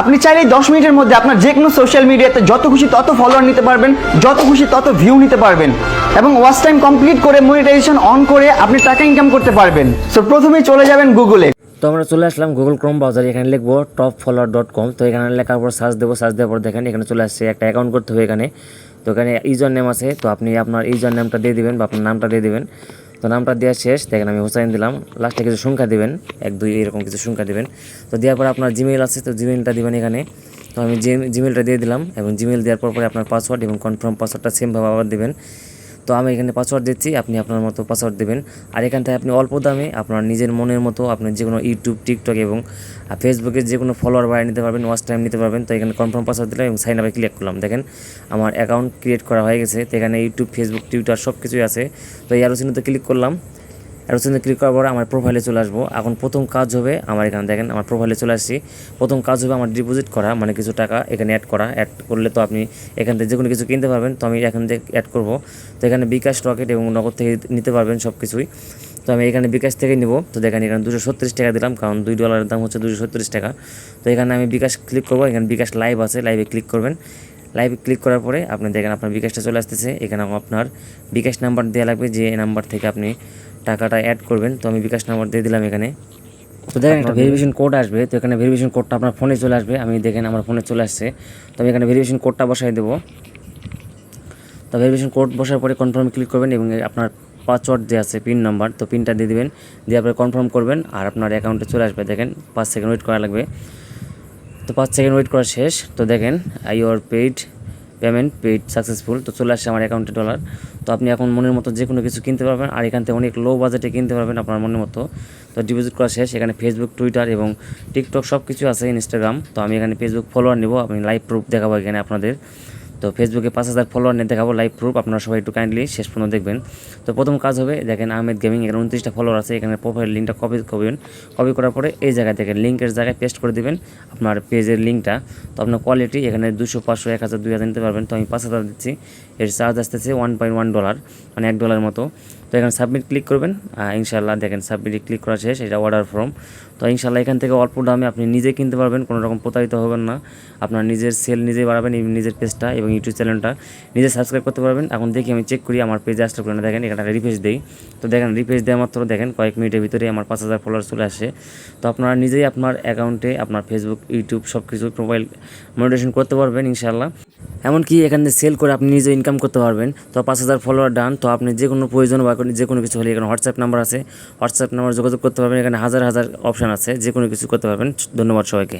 আপনি চাইলেই 10 মিনিটের মধ্যে আপনার যে কোনো সোশ্যাল মিডিয়াতে যত খুশি তত ফলোয়ার নিতে পারবেন, যত খুশি তত ভিউ নিতে পারবেন এবং ওয়াচ টাইম কমপ্লিট করে মনিটাইজেশন অন করে আপনি টাকা ইনকাম করতে পারবেন। সো প্রথমেই চলে যাবেন গুগলে। তো আমরা চলে আসলাম গুগল ক্রোম ব্রাউজারে। এখানে লিখবো topfollower.com। তো এখানে লেখার পর সার্চ দেবো, সার্চ দেওয়ার পর দেখেন এখানে চলে আসছে একটা অ্যাকাউন্ট করতে হবে এখানে। তো এখানে ইউজার নেম আছে, তো আপনি আপনার ইউজার নেমটা দিয়ে দিবেন বা আপনার নামটা দিয়ে দিবেন। তো নামটা দেওয়া শেষ, দেখেন আমি হোসাইন দিলাম, লাস্টে কিছু সংখ্যা দিবেন, 1 2 এরকম কিছু সংখ্যা দিবেন। তো দেওয়ার পর আপনার জিমেইল আছে, তো জিমেইলটা দিবেন এখানে। তো আমি জিমেইলটা দিয়ে দিলাম এবং জিমেইল দেওয়ার পরে আপনার পাসওয়ার্ড এবং কনফার্ম পাসওয়ার্ডটা সেমভাবে আবার দেবেন। তো আমি এখানে পাসওয়ার্ড দিচ্ছি, আপনি আপনার মতো পাসওয়ার্ড দেবেন। আর এখান থেকে আপনি অল্প দামে আপনার নিজের মনের মতো আপনি যে কোনো ইউটিউব, টিকটক এবং ফেসবুকে যে কোনো ফলোয়ার বাড়িয়ে নিতে পারবেন, ওয়াচ টাইম নিতে পারবেন। তো এখানে কনফার্ম পাসওয়ার্ড দিলাম এবং সাইন আপে ক্লিক করলাম। দেখেন আমার অ্যাকাউন্ট ক্রিয়েট করা হয়ে গেছে। তো এখানে ইউটিউব, ফেসবুক, টুইটার সব কিছুই আছে। তো এই আরও চিহ্নতে ক্লিক করলাম। অ্যারোসিনে ক্লিক করার পরে আমার প্রোফাইলে চলে আসবো। এখন প্রথম কাজ হবে আমার, এখানে দেখেন আমার প্রোফাইলে চলে আসছি। প্রথম কাজ হবে আমার ডিপোজিট করা, মানে কিছু টাকা এখানে অ্যাড করা। অ্যাড করলে তো আপনি এখান থেকে যে কোনো কিছু কিনতে পারবেন। তো আমি এখান থেকে অ্যাড করব। তো এখানে বিকাশ, রকেট এবং নগদ থেকে নিতে পারবেন সব কিছুই। তো আমি এখানে বিকাশ থেকে নিব। তো দেখেন এখানে 236 টাকা দিলাম, কারণ $2 দাম হচ্ছে 236 টাকা। তো এখানে আমি বিকাশ ক্লিক করব। এখানে বিকাশ লাইভ আছে, লাইভে ক্লিক করবেন। লাইভে ক্লিক করার পরে আপনি দেখেন আপনার বিকাশটা চলে আসতেছে। এখানে আপনার বিকাশ নাম্বার দেওয়া লাগবে, যে নাম্বার থেকে আপনি টাকাটা অ্যাড করবেন। তো আমি বিকাশ নাম্বার দিয়ে দিলাম এখানে। তো দেখেন একটা ভেরিফিকেশন কোড আসবে। তো এখানে ভেরিফিকেশন কোডটা আপনার ফোনে চলে আসবে। আমি দেখেন আমার ফোনে চলে আসছে। তো আমি এখানে ভেরিফিকেশন কোডটা বসাই দেবো। তো ভেরিফিকেশন কোড বসার পরে কনফার্মে ক্লিক করবেন এবং আপনার পাসওয়ার্ড যে আছে, পিন নাম্বার, তো পিনটা দিয়ে দিবেন। দেওয়ার পরে কনফার্ম করবেন আর আপনার অ্যাকাউন্টে চলে আসবে। দেখেন 5 সেকেন্ড ওয়েট করা লাগবে। তো 5 সেকেন্ড ওয়েট করা শেষ। তো দেখেন ইউর পেমেন্ট সাকসেসফুল। তো চলে আসছে আমার অ্যাকাউন্টে ডলার। তো আপনি এখন মনের মতো যে কোনো কিছু কিনতে পারবেন আর এখান থেকে অনেক লো বাজেটে কিনতে পারবেন আপনার মনের মতো। তো ডিপোজিট করা শেষ। এখানে ফেসবুক, টুইটার এবং টিকটক সব কিছু আছে, ইনস্টাগ্রাম। তো আমি এখানে ফেসবুক ফলোয়ার নেব, আমি লাইভ প্রুফ দেখাবো এখানে আপনাদের। তো ফেসবুকে 5000 ফলোয়ার নিয়ে দেখাবো লাইভ প্রুফ। আপনারা সবাই একটু কাইন্ডলি শেষ পর্যন্ত দেখবেন। তো প্রথম কাজ হবে, দেখেন আহমেদ গেমিং, এখানে 29টা ফলোয়ার আছে। এখানে প্রোফাইল লিঙ্কটা কপি করার পরে এই জায়গায় দেখেন লিঙ্কের জায়গায় পেস্ট করে দেবেন আপনার পেজের লিঙ্কটা। তো আপনার কোয়ালিটি এখানে 200, 500, 1000, 2000 নিতে পারবেন। তো আমি 5000 দিচ্ছি। এর চার্জ আসতেছে $1.1, মানে $1 মতো। তো এখানে সাবমিট ক্লিক করবেন। ইনশাআল্লাহ দেখেন সাবমিটে ক্লিক করা শেষ। এটা অর্ডার ফর্ম। তো ইনশাআল্লাহ এখান থেকে অল্প দামে আপনি নিজে কিনতে পারবেন, কোনো রকম প্রতারিত হবেন না। আপনার নিজের সেল নিজে বাড়াবেন, নিজের পেজটা এবং ইউটিউব চ্যানেলটা নিজে সাবস্ক্রাইব করতে পারবেন। এখন দেখি আমি চেক করি আমার পেজে আসতে পারে না। দেখেন এখানে রিফ্রেশ দেই। তো দেখেন রিফ্রেশ দেওয়া মাত্র দেখেন কয়েক মিনিটের ভিতরে আমার 5000 ফলোয়ার চলে আসে। তো আপনারা নিজেই আপনার অ্যাকাউন্টে আপনার ফেসবুক, ইউটিউব সব কিছু প্রোফাইল মনিটাইজেশন করতে পারবেন ইনশাআল্লাহ। এমনকি এখানে সেল করে আপনি নিজে ইনকাম করতে পারবেন। তো 5000 ফলোয়ার ডান। তো আপনি যে কোনো প্রয়োজন বা যে কোনো কিছু হলে এখানে হোয়াটসঅ্যাপ নাম্বার আছে, হোয়াটসঅ্যাপ নাম্বার যোগাযোগ করতে পারবেন। এখানে হাজার হাজার অপশান আছে, যে কোনো কিছু করতে পারবেন। ধন্যবাদ সবাইকে।